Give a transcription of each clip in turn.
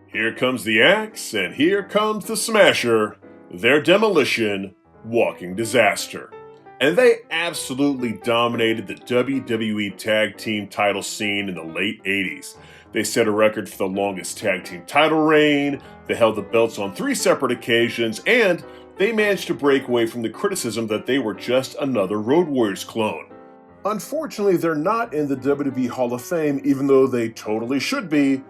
Here comes the axe, and here comes the smasher. Their demolition, walking disaster. And they absolutely dominated the WWE Tag Team title scene in the late 80s. They set a record for the longest tag team title reign, they held the belts on 3 separate occasions, and they managed to break away from the criticism that they were just another Road Warriors clone. Unfortunately, they're not in the WWE Hall of Fame, even though they totally should be,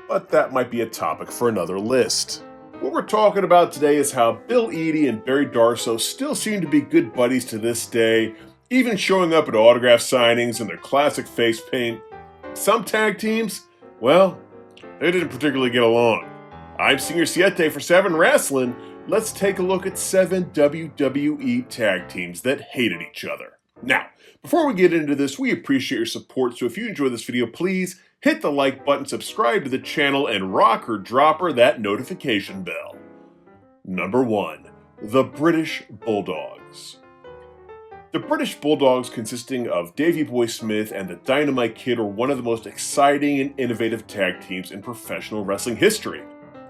but that might be a topic for another list. What we're talking about today is how Bill Eadie and Barry Darsow still seem to be good buddies to this day, even showing up at autograph signings in their classic face paint. Some tag teams, well, they didn't particularly get along. I'm Senior Siete for 7 Wrestling. Let's take a look at 7 WWE tag teams that hated each other. Now, before we get into this, we appreciate your support, so if you enjoy this video, please hit the like button, subscribe to the channel, and rock or dropper that notification bell. Number 1. The British Bulldogs. The British Bulldogs, consisting of Davey Boy Smith and the Dynamite Kid, are one of the most exciting and innovative tag teams in professional wrestling history.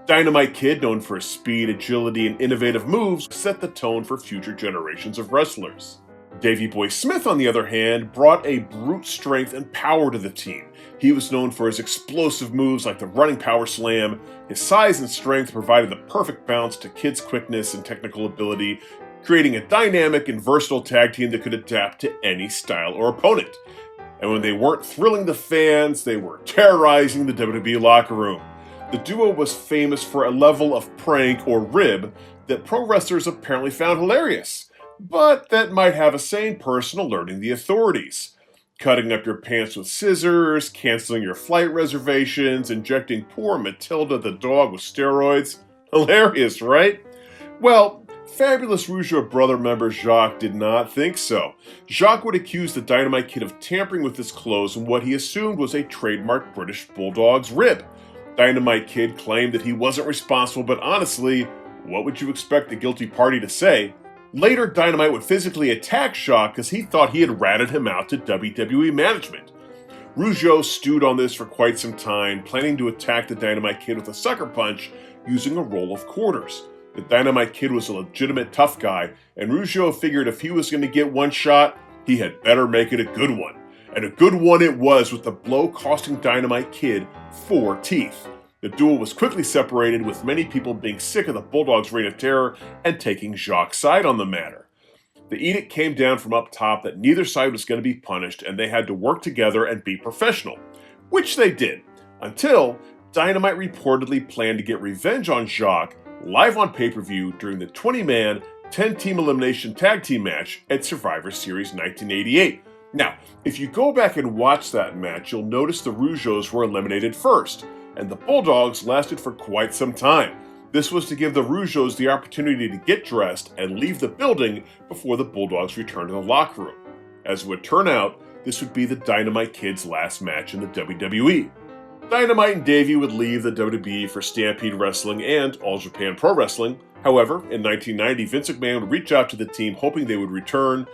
Dynamite Kid, known for his speed, agility, and innovative moves, set the tone for future generations of wrestlers. Davey Boy Smith, on the other hand, brought a brute strength and power to the team. He was known for his explosive moves like the running power slam. His size and strength provided the perfect balance to Kid's quickness and technical ability, creating a dynamic and versatile tag team that could adapt to any style or opponent. And when they weren't thrilling the fans, they were terrorizing the WWE locker room. The duo was famous for a level of prank or rib that pro wrestlers apparently found hilarious, but that might have a sane person alerting the authorities. Cutting up your pants with scissors, canceling your flight reservations, injecting poor Matilda the dog with steroids. Hilarious, right? Well, Fabulous Rougeau brother member Jacques did not think so. Jacques would accuse the Dynamite Kid of tampering with his clothes in what he assumed was a trademark British Bulldogs rib. Dynamite Kid claimed that he wasn't responsible, but honestly, what would you expect the guilty party to say? Later, Dynamite would physically attack Jacques because he thought he had ratted him out to WWE management. Rougeau stewed on this for quite some time, planning to attack the Dynamite Kid with a sucker punch using a roll of quarters. The Dynamite Kid was a legitimate tough guy, and Rougeau figured if he was going to get one shot, he had better make it a good one. And a good one it was, with the blow costing Dynamite Kid 4 teeth. The duo was quickly separated, with many people being sick of the Bulldogs' reign of terror and taking Jacques' side on the matter. The edict came down from up top that neither side was going to be punished, and they had to work together and be professional, which they did, until Dynamite reportedly planned to get revenge on Jacques live on pay-per-view during the 20-man, 10-team elimination tag team match at Survivor Series 1988. Now, if you go back and watch that match, you'll notice the Rougeaus were eliminated first, and the Bulldogs lasted for quite some time. This was to give the Rougeaus the opportunity to get dressed and leave the building before the Bulldogs returned to the locker room. As it would turn out, this would be the Dynamite Kid's last match in the WWE. Dynamite and Davey would leave the WWE for Stampede Wrestling and All Japan Pro Wrestling. However, in 1990, Vince McMahon would reach out to the team hoping they would return.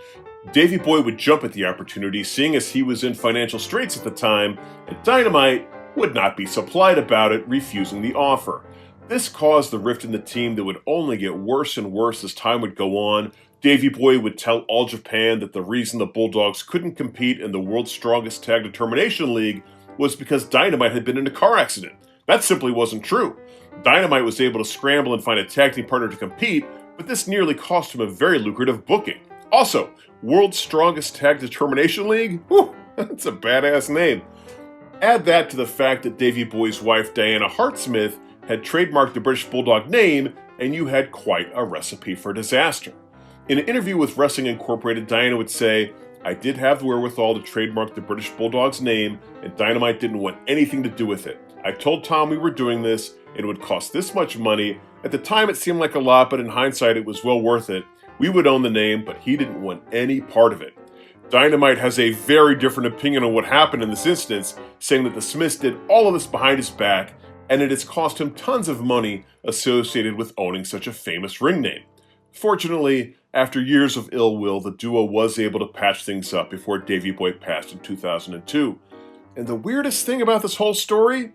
Davey Boy would jump at the opportunity, seeing as he was in financial straits at the time, and Dynamite would not be supplied about it, refusing the offer. This caused the rift in the team that would only get worse and worse as time would go on. Davey Boy would tell All Japan that the reason the Bulldogs couldn't compete in the World's Strongest Tag Determination League was because Dynamite had been in a car accident. That simply wasn't true. Dynamite was able to scramble and find a tag team partner to compete, but this nearly cost him a very lucrative booking. Also, World's Strongest Tag Determination League? Whew, that's a badass name. Add that to the fact that Davey Boy's wife, Diana Hart Smith, had trademarked the British Bulldog name, and you had quite a recipe for disaster. In an interview with Wrestling Incorporated, Diana would say, "I did have the wherewithal to trademark the British Bulldog's name, and Dynamite didn't want anything to do with it. I told Tom we were doing this, it would cost this much money. At the time it seemed like a lot, but in hindsight it was well worth it. We would own the name, but he didn't want any part of it." Dynamite has a very different opinion on what happened in this instance, saying that the Smiths did all of this behind his back, and it has cost him tons of money associated with owning such a famous ring name. Fortunately, After years of ill will, the duo was able to patch things up before Davey Boy passed in 2002. And the weirdest thing about this whole story,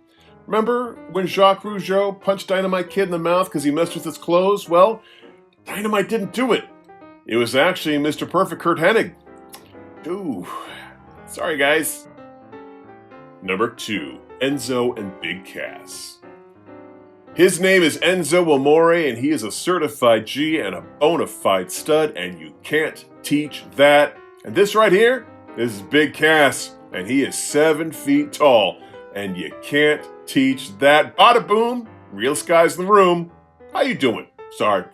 remember when Jacques Rougeau punched Dynamite Kid in the mouth because he messed with his clothes? Well, Dynamite didn't do it. It was actually Mr. Perfect Kurt Hennig. Ooh, sorry guys. Number 2, Enzo and Big Cass. His name is Enzo Amore, and he is a certified G and a bona fide stud, and you can't teach that. And this right here, this is Big Cass, and he is 7 feet tall, and you can't teach that. Bada boom, realest guys in the room. How you doing? Sorry,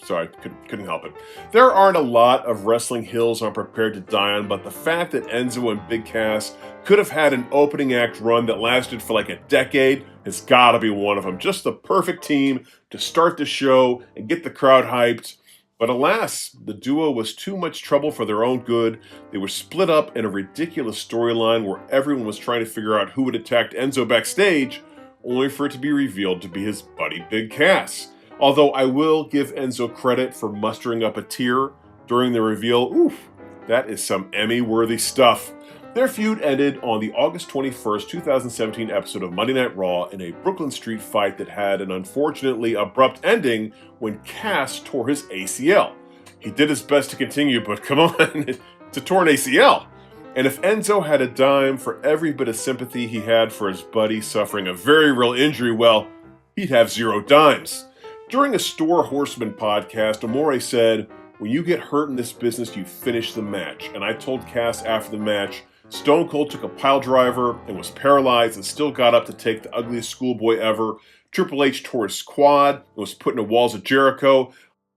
couldn't help it. There aren't a lot of wrestling hills I'm prepared to die on, but the fact that Enzo and Big Cass could have had an opening act run that lasted for like a decade has got to be one of them. Just the perfect team to start the show and get the crowd hyped. But alas, the duo was too much trouble for their own good. They were split up in a ridiculous storyline where everyone was trying to figure out who had attacked Enzo backstage, only for it to be revealed to be his buddy Big Cass. Although I will give Enzo credit for mustering up a tear during the reveal. Oof, that is some Emmy-worthy stuff. Their feud ended on the August 21st, 2017 episode of Monday Night Raw in a Brooklyn Street fight that had an unfortunately abrupt ending when Cass tore his ACL. He did his best to continue, but come on, it's a torn ACL. And if Enzo had a dime for every bit of sympathy he had for his buddy suffering a very real injury, well, he'd have 0 dimes. During a Store Horseman podcast, Amore said, "When you get hurt in this business, you finish the match." And I told Cass after the match, Stone Cold took a pile driver and was paralyzed and still got up to take the ugliest schoolboy ever. Triple H tore his quad and was put in the walls of Jericho.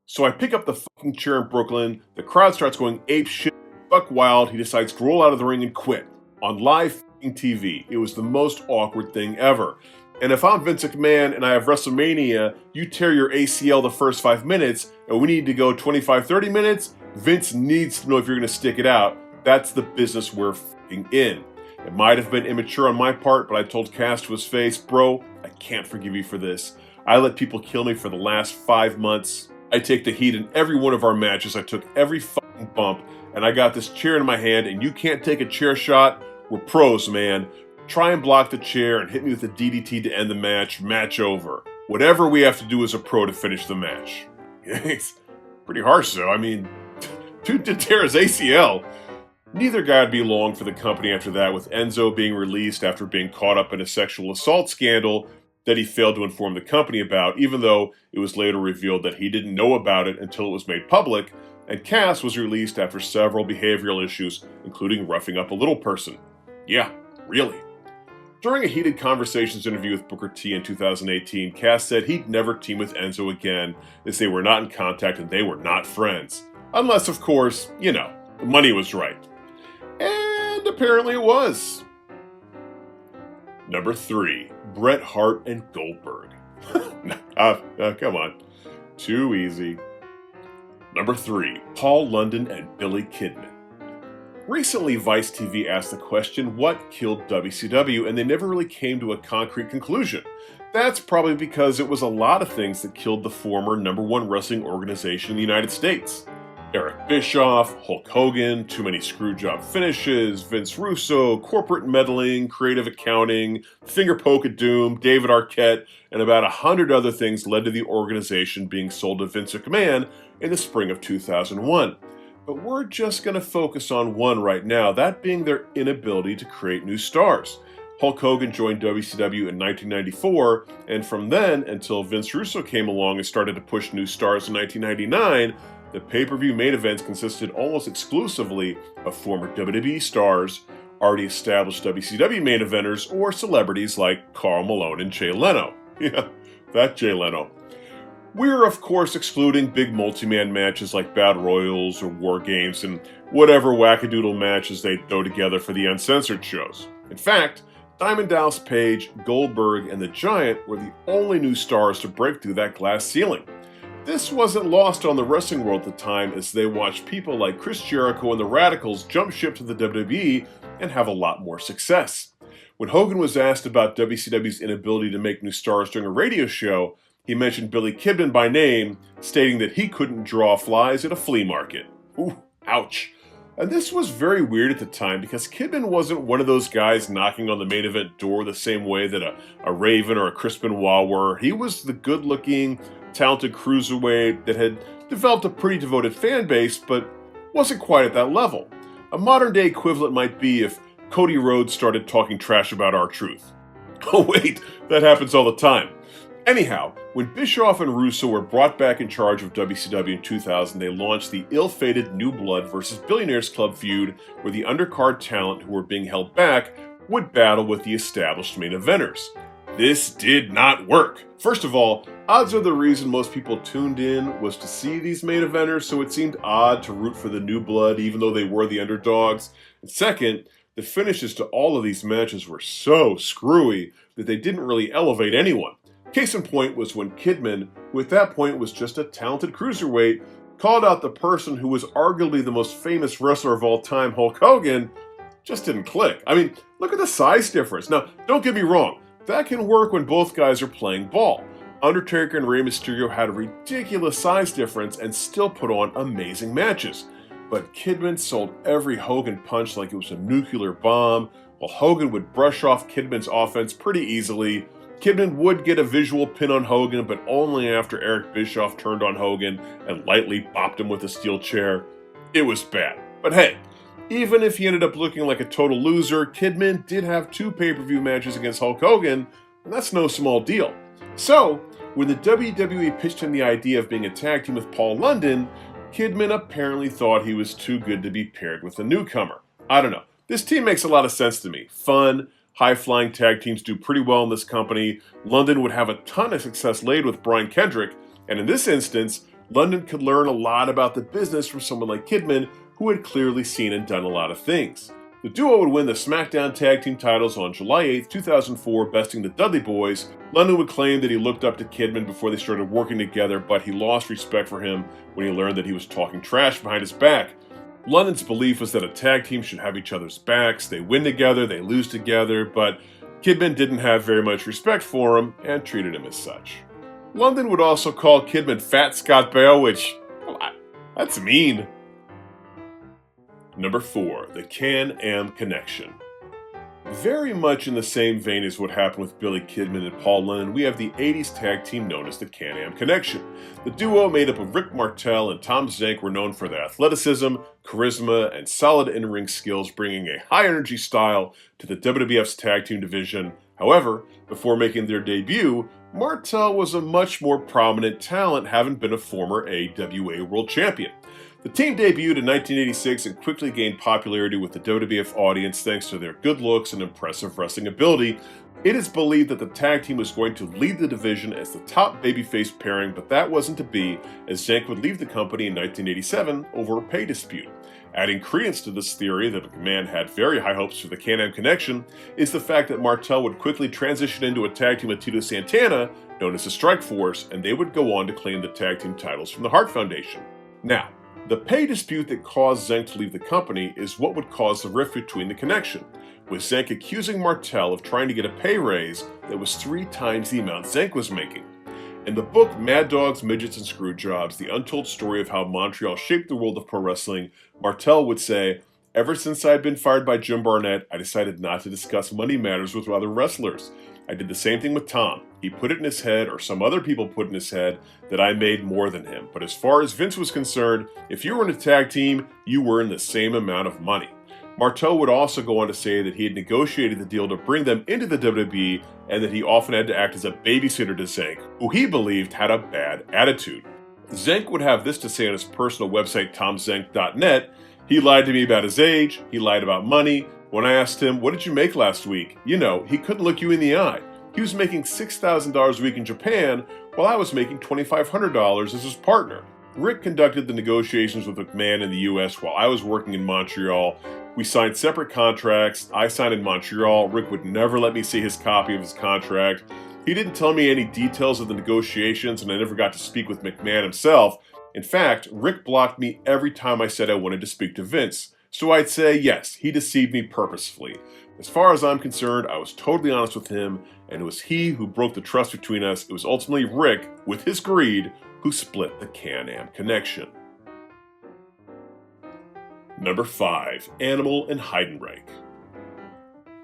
So I pick up the fucking chair in Brooklyn. The crowd starts going ape shit, fuck wild. He decides to roll out of the ring and quit. On live fucking TV. It was the most awkward thing ever. And if I'm Vince McMahon and I have WrestleMania, you tear your ACL the first 5 minutes, and we need to go 25, 30 minutes, Vince needs to know if you're going to stick it out. That's the business we're f***ing in. It might have been immature on my part, but I told Cass to his face, "Bro, I can't forgive you for this. I let people kill me for the last 5 months. I take the heat in every one of our matches. I took every fucking bump, and I got this chair in my hand, and you can't take a chair shot? We're pros, man. Try and block the chair and hit me with a DDT to end the match. Match over. Whatever we have to do as a pro to finish the match." It's pretty harsh, though. I mean, dude did tear his ACL. Neither guy would be long for the company after that, with Enzo being released after being caught up in a sexual assault scandal that he failed to inform the company about, even though it was later revealed that he didn't know about it until it was made public, and Cass was released after several behavioral issues, including roughing up a little person. Yeah, really. During a heated Conversations interview with Booker T in 2018, Cass said he'd never team with Enzo again, as they were not in contact and they were not friends. Unless, of course, the money was right. And apparently it was. Number 3, Bret Hart and Goldberg. Come on. Too easy. Number 3, Paul London and Billy Kidman. Recently, Vice TV asked the question, what killed WCW? And they never really came to a concrete conclusion. That's probably because it was a lot of things that killed the former #1 wrestling organization in the United States. Eric Bischoff, Hulk Hogan, too many screwjob finishes, Vince Russo, corporate meddling, creative accounting, finger poke at Doom, David Arquette, and about 100 other things led to the organization being sold to Vince McMahon in the spring of 2001. But we're just going to focus on one right now, that being their inability to create new stars. Hulk Hogan joined WCW in 1994, and from then until Vince Russo came along and started to push new stars in 1999, the pay-per-view main events consisted almost exclusively of former WWE stars, already established WCW main eventers, or celebrities like Karl Malone and Jay Leno. Yeah, that Jay Leno. We're, of course, excluding big multi-man matches like Battle Royals or War Games and whatever wackadoodle matches they throw together for the uncensored shows. In fact, Diamond Dallas Page, Goldberg, and The Giant were the only new stars to break through that glass ceiling. This wasn't lost on the wrestling world at the time, as they watched people like Chris Jericho and the Radicals jump ship to the WWE and have a lot more success. When Hogan was asked about WCW's inability to make new stars during a radio show, he mentioned Billy Kidman by name, stating that he couldn't draw flies at a flea market. Ooh, ouch. And this was very weird at the time because Kidman wasn't one of those guys knocking on the main event door the same way that a Raven or a Chris Benoit were. He was the good-looking, talented cruiserweight that had developed a pretty devoted fan base, but wasn't quite at that level. A modern-day equivalent might be if Cody Rhodes started talking trash about R-Truth. Oh wait, that happens all the time. Anyhow, when Bischoff and Russo were brought back in charge of WCW in 2000, they launched the ill-fated New Blood vs. Billionaires Club feud, where the undercard talent who were being held back would battle with the established main eventers. This did not work. First of all, odds are the reason most people tuned in was to see these main eventers, so it seemed odd to root for the New Blood even though they were the underdogs. And second, the finishes to all of these matches were so screwy that they didn't really elevate anyone. Case in point was when Kidman, who at that point was just a talented cruiserweight, called out the person who was arguably the most famous wrestler of all time, Hulk Hogan. Just didn't click. I mean, look at the size difference. Now, don't get me wrong, that can work when both guys are playing ball. Undertaker and Rey Mysterio had a ridiculous size difference and still put on amazing matches. But Kidman sold every Hogan punch like it was a nuclear bomb, while Hogan would brush off Kidman's offense pretty easily. Kidman would get a visual pin on Hogan, but only after Eric Bischoff turned on Hogan and lightly bopped him with a steel chair. It was bad. But hey, even if he ended up looking like a total loser, Kidman did have 2 pay-per-view matches against Hulk Hogan, and that's no small deal. So, when the WWE pitched him the idea of being a tag team with Paul London, Kidman apparently thought he was too good to be paired with a newcomer. I don't know. This team makes a lot of sense to me. Fun, high-flying tag teams do pretty well in this company. London would have a ton of success laid with Brian Kendrick, and in this instance, London could learn a lot about the business from someone like Kidman, who had clearly seen and done a lot of things. The duo would win the SmackDown Tag Team titles on July 8, 2004, besting the Dudley Boys. London would claim that he looked up to Kidman before they started working together, but he lost respect for him when he learned that he was talking trash behind his back. London's belief was that a tag team should have each other's backs. They win together, they lose together, but Kidman didn't have very much respect for him and treated him as such. London would also call Kidman Fat Scott Bale, which, well, that's mean. Number 4, the CanAm Connection. Very much in the same vein as what happened with Billy Kidman and Paul London, we have the 80s tag team known as the CanAm Connection. The duo made up of Rick Martel and Tom Zenk were known for their athleticism, charisma, and solid in-ring skills, bringing a high-energy style to the WWF's tag team division. However, before making their debut, Martel was a much more prominent talent, having been a former AWA World Champion. The team debuted in 1986 and quickly gained popularity with the WWF audience thanks to their good looks and impressive wrestling ability. It is believed that the tag team was going to lead the division as the top babyface pairing, but that wasn't to be, as Zenk would leave the company in 1987 over a pay dispute. Adding credence to this theory that McMahon had very high hopes for the CanAm Connection is the fact that Martel would quickly transition into a tag team with Tito Santana, known as the Strike Force, and they would go on to claim the tag team titles from the Hart Foundation. Now, the pay dispute that caused Zenk to leave the company is what would cause the rift between the Connection, with Zenk accusing Martel of trying to get a pay raise that was 3 times the amount Zenk was making. In the book Mad Dogs, Midgets, and Screwjobs, the untold story of how Montreal shaped the world of pro wrestling, Martel would say, "Ever since I had been fired by Jim Barnett, I decided not to discuss money matters with other wrestlers. I did the same thing with Tom. He put it in his head, or some other people put in his head, that I made more than him. But as far as Vince was concerned, if you were in a tag team, you were in the same amount of money." Martel would also go on to say that he had negotiated the deal to bring them into the WWE and that he often had to act as a babysitter to Zenk, who he believed had a bad attitude. Zenk would have this to say on his personal website, tomzenk.net. "He lied to me about his age, he lied about money. When I asked him, 'What did you make last week?' he couldn't look you in the eye. He was making $6,000 a week in Japan, while I was making $2,500 as his partner." Rick conducted the negotiations with McMahon in the US while I was working in Montreal. We signed separate contracts. I signed in Montreal. Rick would never let me see his copy of his contract. He didn't tell me any details of the negotiations, and I never got to speak with McMahon himself. In fact, Rick blocked me every time I said I wanted to speak to Vince. So I'd say, yes, he deceived me purposefully. As far as I'm concerned, I was totally honest with him, and it was he who broke the trust between us. It was ultimately Rick, with his greed, who split the CanAm Connection. Number 5. Animal and Heiden.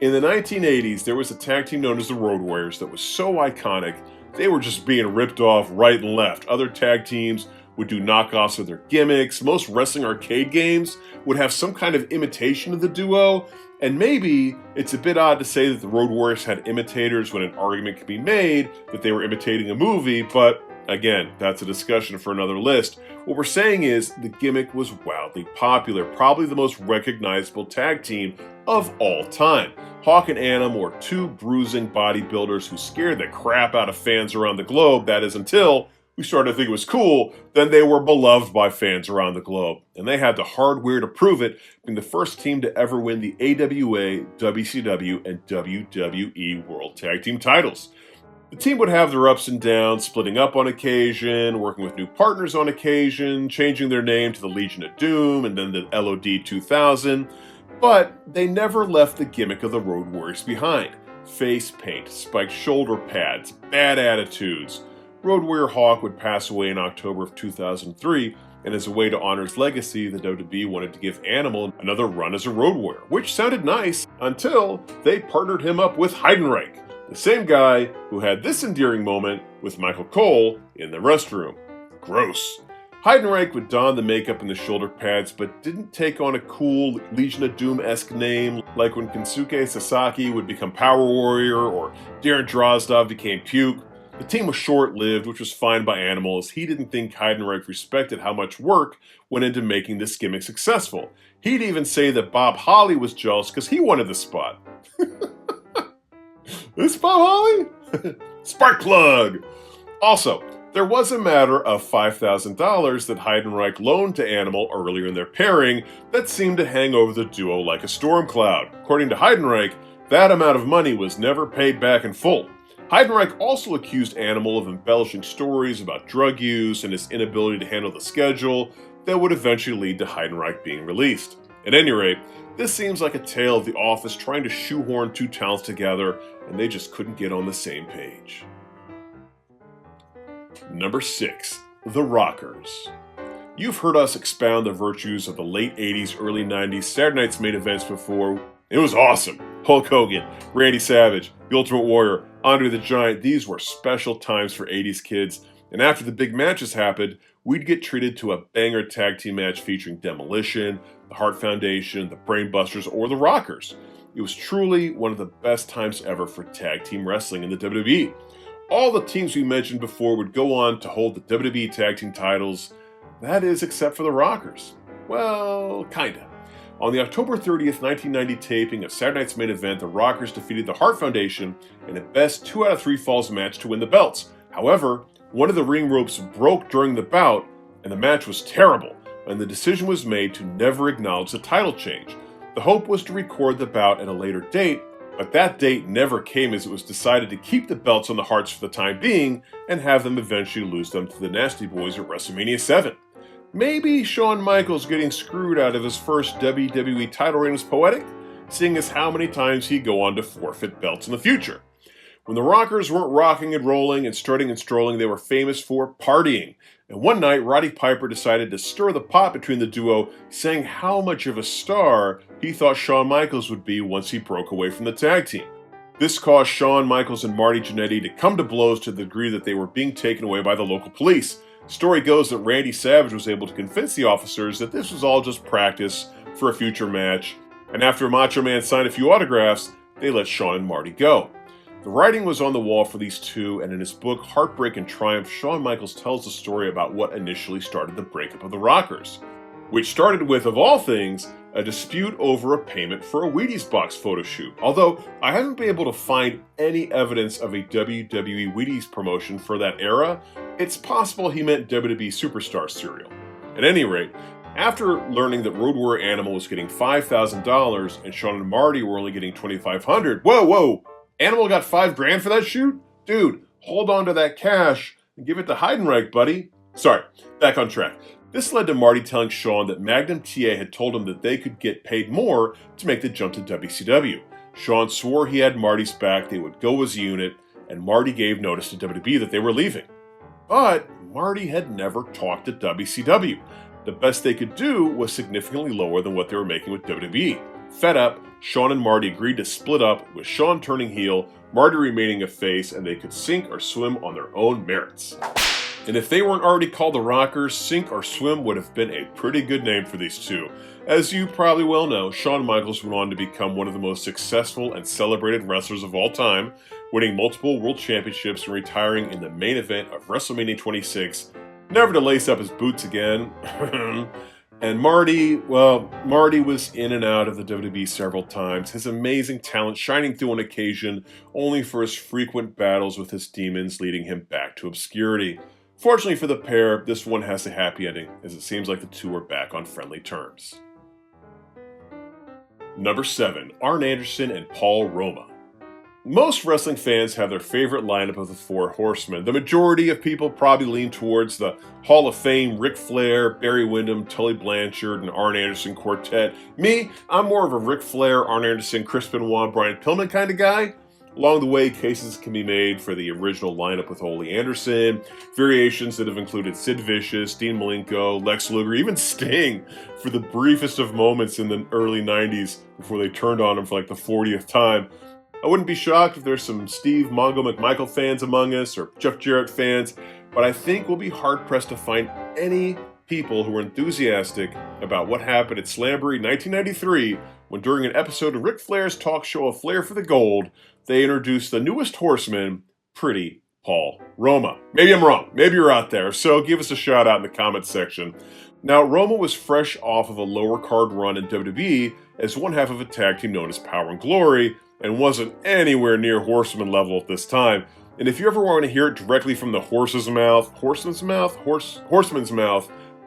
In the 1980s, there was a tag team known as the Road Warriors that was so iconic, they were just being ripped off right and left. Other tag teams would do knockoffs of their gimmicks. Most wrestling arcade games would have some kind of imitation of the duo. And maybe it's a bit odd to say that the Road Warriors had imitators when an argument could be made that they were imitating a movie, but again, that's a discussion for another list. What we're saying is the gimmick was wildly popular, probably the most recognizable tag team of all time. Hawk and Animal were two bruising bodybuilders who scared the crap out of fans around the globe, that is until we started to think it was cool, then they were beloved by fans around the globe. And they had the hardware to prove it, being the first team to ever win the AWA, WCW, and WWE World Tag Team titles. The team would have their ups and downs, splitting up on occasion, working with new partners on occasion, changing their name to the Legion of Doom and then the LOD 2000, but they never left the gimmick of the Road Warriors behind. Face paint, spiked shoulder pads, bad attitudes. Road Warrior Hawk would pass away in October of 2003, and as a way to honor his legacy, the WWE wanted to give Animal another run as a Road Warrior, which sounded nice until they partnered him up with Heiden, the same guy who had this endearing moment with Michael Cole in the restroom. Gross. Heiden would don the makeup and the shoulder pads, but didn't take on a cool Legion of Doom-esque name like when Kensuke Sasaki would become Power Warrior or Darren Drozdov became Puke. The team was short-lived, which was fine by Animal, as he didn't think Heiden respected how much work went into making this gimmick successful. He'd even say that Bob Holly was jealous because he wanted the spot. This Bob Holly? Spark plug! Also, there was a matter of $5,000 that Heiden loaned to Animal earlier in their pairing that seemed to hang over the duo like a storm cloud. According to Heiden, that amount of money was never paid back in full. Heiden also accused Animal of embellishing stories about drug use and his inability to handle the schedule that would eventually lead to Heiden being released. At any rate, this seems like a tale of the Office trying to shoehorn two talents together, and they just couldn't get on the same page. Number 6. The Rockers. You've heard us expound the virtues of the late 80s, early 90s Saturday Night's main events before. It was awesome. Hulk Hogan, Randy Savage, The Ultimate Warrior, Andre the Giant, these were special times for 80s kids, and after the big matches happened, we'd get treated to a banger tag team match featuring Demolition, the Hart Foundation, the Brainbusters, or the Rockers. It was truly one of the best times ever for tag team wrestling in the WWE. All the teams we mentioned before would go on to hold the WWE tag team titles, that is, except for the Rockers. Well, kinda. On the October 30th, 1990 taping of Saturday Night's Main Event, the Rockers defeated the Hart Foundation in a best 2 out of 3 falls match to win the belts. However, one of the ring ropes broke during the bout, and the match was terrible, and the decision was made to never acknowledge the title change. The hope was to record the bout at a later date, but that date never came as it was decided to keep the belts on the Harts for the time being and have them eventually lose them to the Nasty Boys at WrestleMania 7. Maybe Shawn Michaels getting screwed out of his first WWE title reign was poetic, seeing as how many times he'd go on to forfeit belts in the future. When the Rockers weren't rocking and rolling and strutting and strolling, they were famous for partying. And one night, Roddy Piper decided to stir the pot between the duo, saying how much of a star he thought Shawn Michaels would be once he broke away from the tag team. This caused Shawn Michaels and Marty Jannetty to come to blows to the degree that they were being taken away by the local police. Story goes that Randy Savage was able to convince the officers that this was all just practice for a future match, and after Macho Man signed a few autographs, they let Shawn and Marty go. The writing was on the wall for these two, and in his book Heartbreak and Triumph, Shawn Michaels tells the story about what initially started the breakup of the Rockers, which started with, of all things, a dispute over a payment for a Wheaties box photo shoot. Although I haven't been able to find any evidence of a WWE Wheaties promotion for that era, it's possible he meant WWE Superstar cereal. At any rate, after learning that Road Warrior Animal was getting $5,000 and Shawn and Marty were only getting $2,500, whoa! Animal got $5,000 for that shoot? Dude, hold on to that cash and give it to Heidenreich, buddy. Sorry, back on track. This led to Marty telling Shawn that Magnum TA had told him that they could get paid more to make the jump to WCW. Shawn swore he had Marty's back, they would go as a unit, and Marty gave notice to WWE that they were leaving. But Marty had never talked to WCW. The best they could do was significantly lower than what they were making with WWE. Fed up, Shawn and Marty agreed to split up, with Shawn turning heel, Marty remaining a face, and they could sink or swim on their own merits. And if they weren't already called the Rockers, Sink or Swim would have been a pretty good name for these two. As you probably well know, Shawn Michaels went on to become one of the most successful and celebrated wrestlers of all time, winning multiple world championships and retiring in the main event of WrestleMania 26, never to lace up his boots again. And Marty was in and out of the WWE several times, his amazing talent shining through on occasion, only for his frequent battles with his demons leading him back to obscurity. Fortunately for the pair, this one has a happy ending, as it seems like the two are back on friendly terms. Number 7. Arn Anderson and Paul Roma. Most wrestling fans have their favorite lineup of the Four Horsemen. The majority of people probably lean towards the Hall of Fame Ric Flair, Barry Windham, Tully Blanchard, and Arn Anderson quartet. Me, I'm more of a Ric Flair, Arn Anderson, Chris Benoit, Brian Pillman kind of guy. Along the way, cases can be made for the original lineup with Ole Anderson, variations that have included Sid Vicious, Dean Malenko, Lex Luger, even Sting for the briefest of moments in the early 90s before they turned on him for like the 40th time. I wouldn't be shocked if there's some Steve Mongo McMichael fans among us or Jeff Jarrett fans, but I think we'll be hard-pressed to find any people who are enthusiastic about what happened at Slamboree 1993 when during an episode of Ric Flair's talk show A Flair for the Gold, they introduced the newest horseman, Pretty Paul Roma. Maybe I'm wrong. Maybe you're out there, so give us a shout out in the comments section. Now, Roma was fresh off of a lower card run in WWE as one half of a tag team known as Power and Glory, and wasn't anywhere near Horseman level at this time. And if you ever want to hear it directly from the horseman's mouth,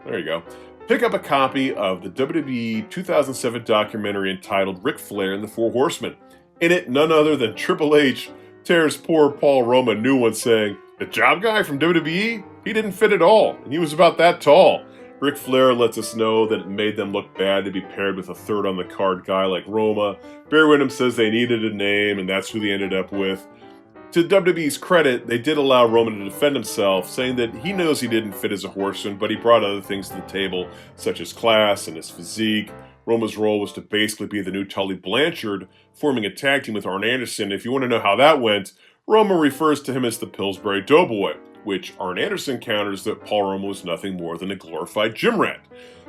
there you go. Pick up a copy of the WWE 2007 documentary entitled Ric Flair and the Four Horsemen. In it, none other than Triple H tears poor Paul Roma a new one saying, "The job guy from WWE? He didn't fit at all, and he was about that tall." Ric Flair lets us know that it made them look bad to be paired with a third on the card guy like Roma. Barry Windham says they needed a name, and that's who they ended up with. To WWE's credit, they did allow Roman to defend himself, saying that he knows he didn't fit as a horseman, but he brought other things to the table, such as class and his physique. Roma's role was to basically be the new Tully Blanchard, forming a tag team with Arn Anderson. If you want to know how that went, Roma refers to him as the Pillsbury Doughboy, which Arn Anderson counters that Paul Roma was nothing more than a glorified gym rat.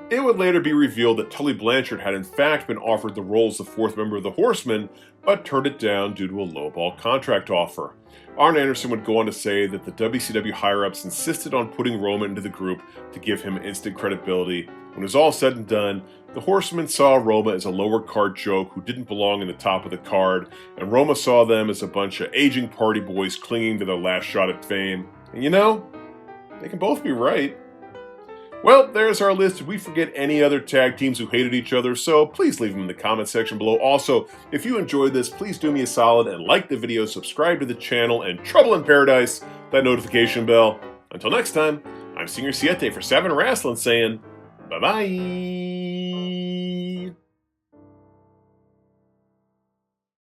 It would later be revealed that Tully Blanchard had in fact been offered the role as the fourth member of the Horsemen, but turned it down due to a lowball contract offer. Arn Anderson would go on to say that the WCW higher-ups insisted on putting Roma into the group to give him instant credibility. When it was all said and done, the Horsemen saw Roma as a lower card joke who didn't belong in the top of the card, and Roma saw them as a bunch of aging party boys clinging to their last shot at fame. And you know, they can both be right. Well, there's our list. Did we forget any other tag teams who hated each other? So please leave them in the comment section below. Also, if you enjoyed this, please do me a solid and like the video, subscribe to the channel, and Trouble in Paradise, that notification bell. Until next time, I'm Singer Siete for 7 Wrestling saying, bye-bye.